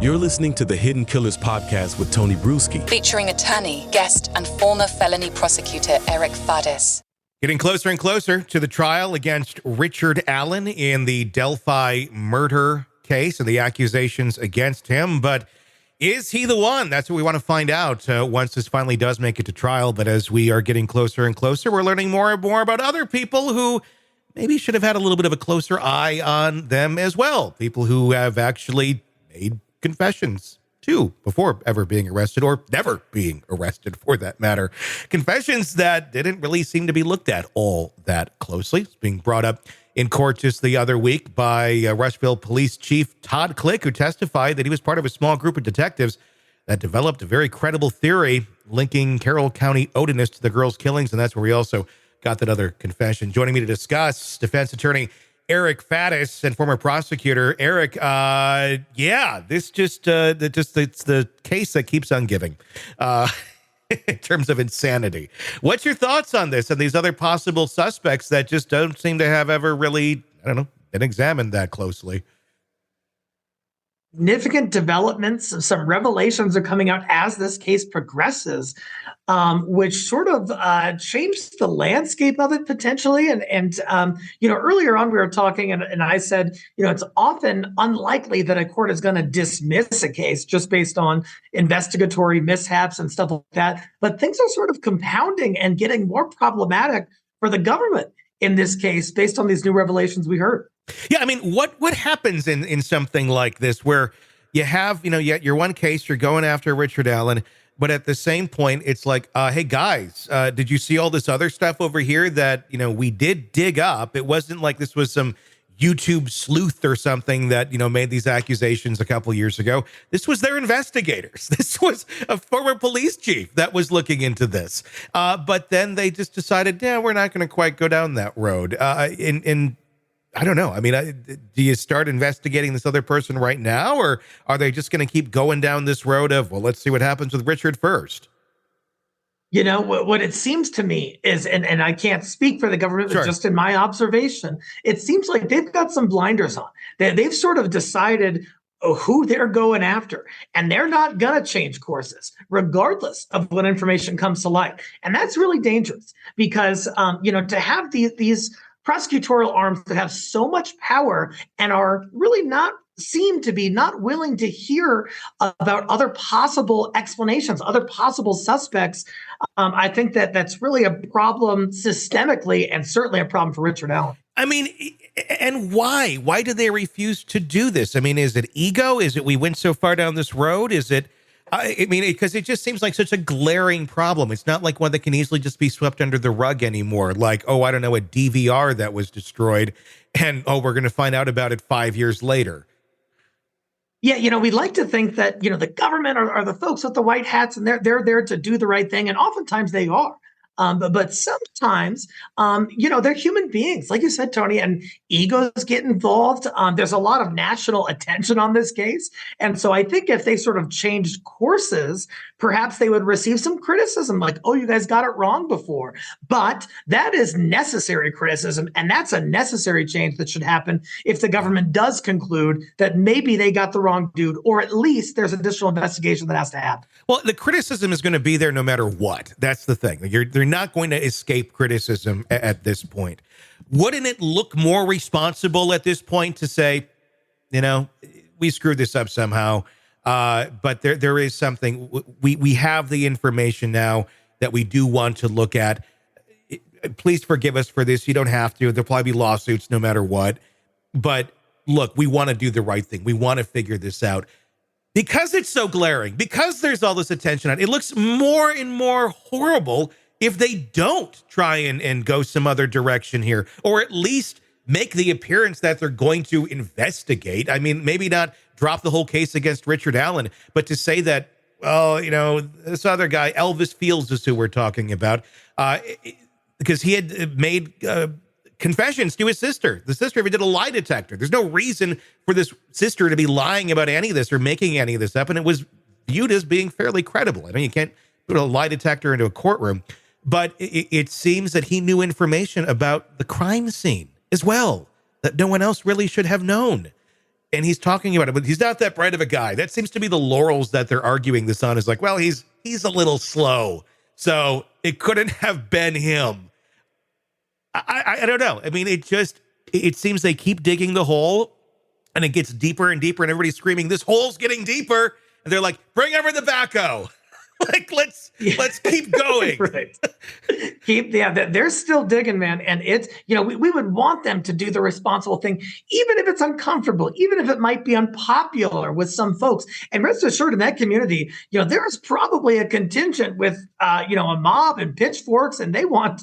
You're listening to the Hidden Killers podcast with Tony Brueski, featuring attorney, guest, and former felony prosecutor Eric Faddis. Getting closer and closer to the trial against Richard Allen in the Delphi murder case and the accusations against him. But is he the one? That's what we want to find out once this finally does make it to trial. But as we are getting closer and closer, we're learning more and more about other people who maybe should have had a little bit of a closer eye on them as well. People who have actually made confessions too before ever being arrested, or never being arrested for that matter. Confessions that didn't really seem to be looked at all that closely. It's being brought up in court just the other week by Rushville Police Chief Todd, who testified that he was part of a small group of detectives that developed a very credible theory linking Carroll County Odinist to the girls' killings, and that's where we also got that other confession. Joining me to discuss, defense attorney Eric Faddis and former prosecutor Eric. This it's the case that keeps on giving in terms of insanity. What's your thoughts on this and these other possible suspects that just don't seem to have ever really, been examined that closely? Significant developments, some revelations are coming out as this case progresses, which sort of changed the landscape of it potentially. And earlier on we were talking and I said, it's often unlikely that a court is going to dismiss a case just based on investigatory mishaps and stuff like that. But things are sort of compounding and getting more problematic for the government in this case based on these new revelations we heard. Yeah, I mean, what happens in something like this where you have, your one case, you're going after Richard Allen, but at the same point, it's like, hey, guys, did you see all this other stuff over here that, we did dig up? It wasn't like this was some YouTube sleuth or something that, made these accusations a couple years ago. This was their investigators. This was a former police chief that was looking into this. But then they just decided, we're not going to quite go down that road. I don't know. I mean, do you start investigating this other person right now, or are they just going to keep going down this road of, well, let's see what happens with Richard first? What it seems to me is, and I can't speak for the government, Sure, but just in my observation, it seems like they've got some blinders on. They've sort of decided who they're going after, and they're not going to change courses regardless of what information comes to light. And that's really dangerous because, to have these prosecutorial arms that have so much power and are really seem to be not willing to hear about other possible explanations, other possible suspects. I think that's really a problem systemically and certainly a problem for Richard Allen. I mean, and why? Why do they refuse to do this? I mean, is it ego? Is it we went so far down this road? Is it, because it just seems like such a glaring problem. It's not like one that can easily just be swept under the rug anymore. Like, a DVR that was destroyed and, we're going to find out about it 5 years later. Yeah, we like to think that, the government are the folks with the white hats and they're there to do the right thing. And oftentimes they are. But sometimes, they're human beings, like you said, Tony, and egos get involved. There's a lot of national attention on this case. And so I think if they sort of changed courses, perhaps they would receive some criticism like, oh, you guys got it wrong before. But that is necessary criticism. And that's a necessary change that should happen if the government does conclude that maybe they got the wrong dude, or at least there's additional investigation that has to happen. Well, the criticism is going to be there no matter what. That's the thing. They're not going to escape criticism at this point. Wouldn't it look more responsible at this point to say, we screwed this up somehow, but there is something, we have the information now that we do want to look at. Please forgive us for this. You don't have to. There'll probably be lawsuits no matter what. But look, we want to do the right thing. We want to figure this out. Because it's so glaring, because there's all this attention on it, it looks more and more horrible if they don't try and go some other direction here, or at least make the appearance that they're going to investigate. I mean, maybe not drop the whole case against Richard Allen, but to say that, this other guy, Elvis Fields is who we're talking about, because he had made confessions to his sister. The sister even did a lie detector. There's no reason for this sister to be lying about any of this or making any of this up, and it was viewed as being fairly credible. I mean, you can't put a lie detector into a courtroom, but it seems that he knew information about the crime scene as well that no one else really should have known. and he's talking about it, but he's not that bright of a guy. That seems to be the laurels that they're arguing this on, is like, well, he's a little slow, so it couldn't have been him. I don't know. I mean, it seems they keep digging the hole, and it gets deeper and deeper, and everybody's screaming, this hole's getting deeper. And they're like, bring over the backhoe. Like, let's keep going. Right. They're still digging, man. And it's, we would want them to do the responsible thing, even if it's uncomfortable, even if it might be unpopular with some folks. And rest assured, in that community, there is probably a contingent with, a mob and pitchforks, and they want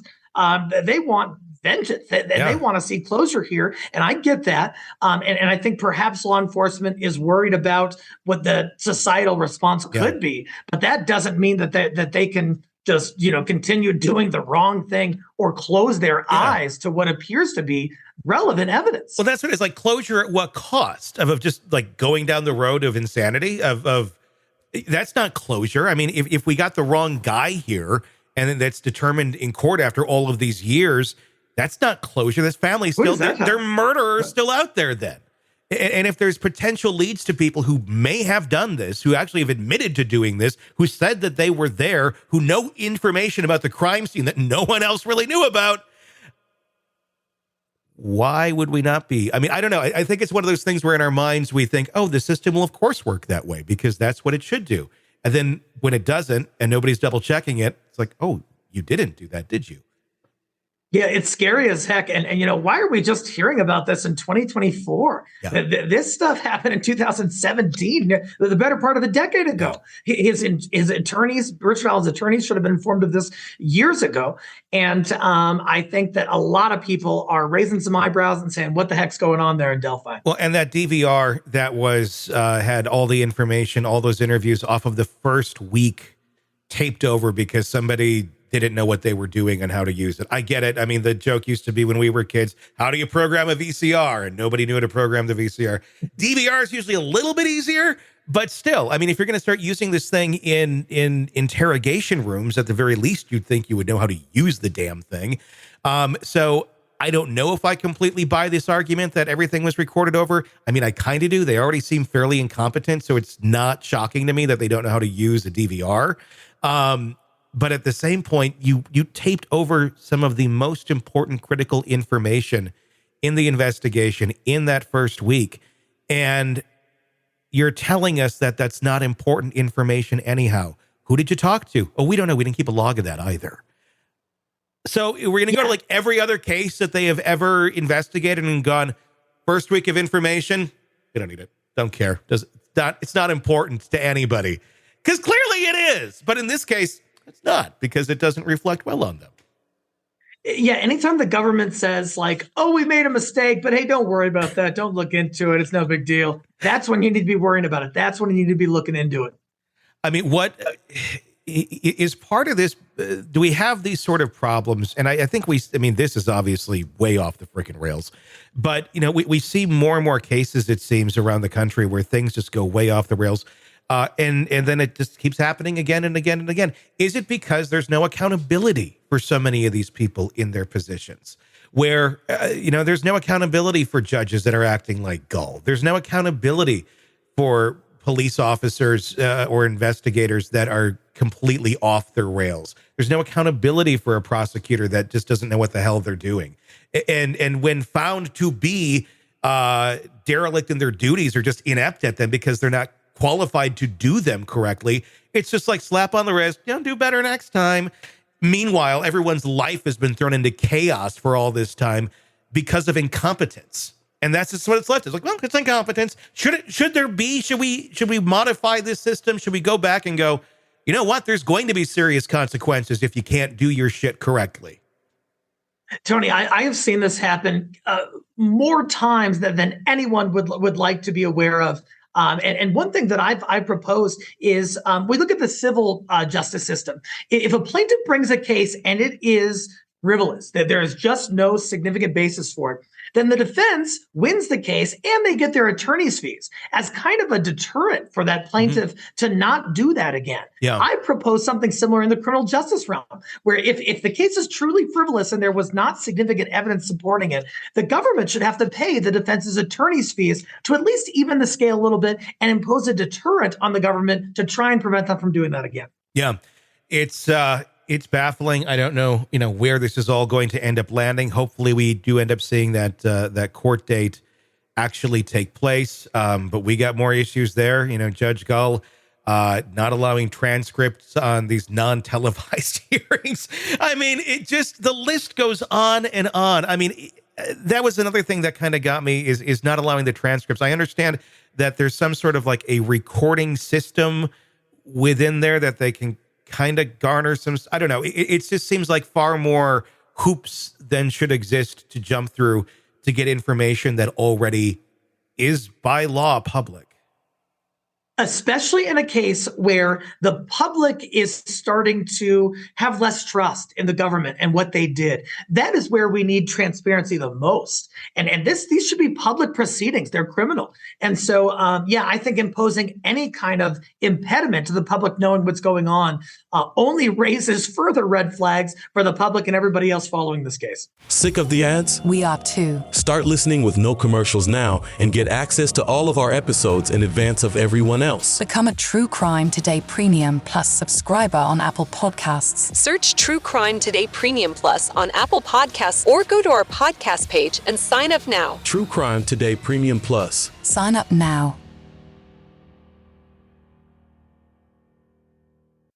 vengeance. They want to see closure here. And I get that. And I think perhaps law enforcement is worried about what the societal response could be. But that doesn't mean that they can just, continue doing the wrong thing or close their eyes to what appears to be relevant evidence. Well, that's what it's like. Closure at what cost? Of just like going down the road of insanity? Of that's not closure. I mean, if we got the wrong guy here, and then that's determined in court after all of these years, that's not closure. This family still, their murderer's still out there then. And if there's potential leads to people who may have done this, who actually have admitted to doing this, who said that they were there, who know information about the crime scene that no one else really knew about, why would we not be? I mean, I don't know. I think it's one of those things where in our minds we think, oh, the system will of course work that way because that's what it should do. And then when it doesn't and nobody's double checking it, it's like, oh, you didn't do that, did you? Yeah, it's scary as heck. And why are we just hearing about this in 2024? Yeah. This stuff happened in 2017, the better part of a decade ago. His attorneys, Rushville's attorneys, should have been informed of this years ago. And I think that a lot of people are raising some eyebrows and saying, what the heck's going on there in Delphi? Well, and that DVR that was had all the information, all those interviews off of the first week taped over because somebody didn't know what they were doing and how to use it. I get it. I mean, the joke used to be when we were kids, how do you program a VCR? And nobody knew how to program the VCR. DVR is usually a little bit easier, but still, I mean, if you're going to start using this thing in interrogation rooms, at the very least, you'd think you would know how to use the damn thing. So I don't know if I completely buy this argument that everything was recorded over. I mean, I kind of do. They already seem fairly incompetent, so it's not shocking to me that they don't know how to use a DVR. But at the same point, you taped over some of the most important critical information in the investigation in that first week. And you're telling us that that's not important information anyhow. Who did you talk to? Oh, we don't know. We didn't keep a log of that either. So we're going to go to like every other case that they have ever investigated and gone, first week of information. We don't need it. Don't care. It's not important to anybody. Because clearly it is. But in this case, it's not, because it doesn't reflect well on them. Yeah, anytime the government says like, oh, we made a mistake, but hey, don't worry about that. Don't look into it. It's no big deal. That's when you need to be worrying about it. That's when you need to be looking into it. I mean, what is part of this? Do we have these sort of problems? And I think this is obviously way off the freaking rails. But, we see more and more cases, it seems, around the country where things just go way off the rails. And then it just keeps happening again and again and again. Is it because there's no accountability for so many of these people in their positions where, there's no accountability for judges that are acting like gull? There's no accountability for police officers or investigators that are completely off their rails. There's no accountability for a prosecutor that just doesn't know what the hell they're doing. And when found to be derelict in their duties or just inept at them because they're not qualified to do them correctly, it's just like slap on the wrist, do better next time. Meanwhile, everyone's life has been thrown into chaos for all this time because of incompetence. And that's just what it's left. It's like, well, it's incompetence. Should we modify this system? Should we go back and go, you know what? There's going to be serious consequences if you can't do your shit correctly. Tony, I have seen this happen more times than anyone would like to be aware of. And one thing that I've proposed is we look at the civil justice system. If a plaintiff brings a case and it is frivolous, that there is just no significant basis for it, then the defense wins the case and they get their attorney's fees as kind of a deterrent for that plaintiff to not do that again. Yeah. I propose something similar in the criminal justice realm, where if the case is truly frivolous and there was not significant evidence supporting it, the government should have to pay the defense's attorney's fees to at least even the scale a little bit and impose a deterrent on the government to try and prevent them from doing that again. Yeah, it's baffling. I don't know, where this is all going to end up landing. Hopefully, we do end up seeing that court date actually take place. But we got more issues there. Judge Gull not allowing transcripts on these non-televised hearings. I mean, the list goes on and on. I mean, that was another thing that kind of got me is not allowing the transcripts. I understand that there's some sort of like a recording system within there that they can kind of garner some, I don't know. It just seems like far more hoops than should exist to jump through to get information that already is by law public. Especially in a case where the public is starting to have less trust in the government and what they did. That is where we need transparency the most. And these should be public proceedings. They're criminal. And so, I think imposing any kind of impediment to the public knowing what's going on only raises further red flags for the public and everybody else following this case. Sick of the ads? We are too. Start listening with no commercials now and get access to all of our episodes in advance of everyone else. Become a True Crime Today Premium Plus subscriber on Apple Podcasts. Search True Crime Today Premium Plus on Apple Podcasts or go to our podcast page and sign up now. True Crime Today Premium Plus. Sign up now.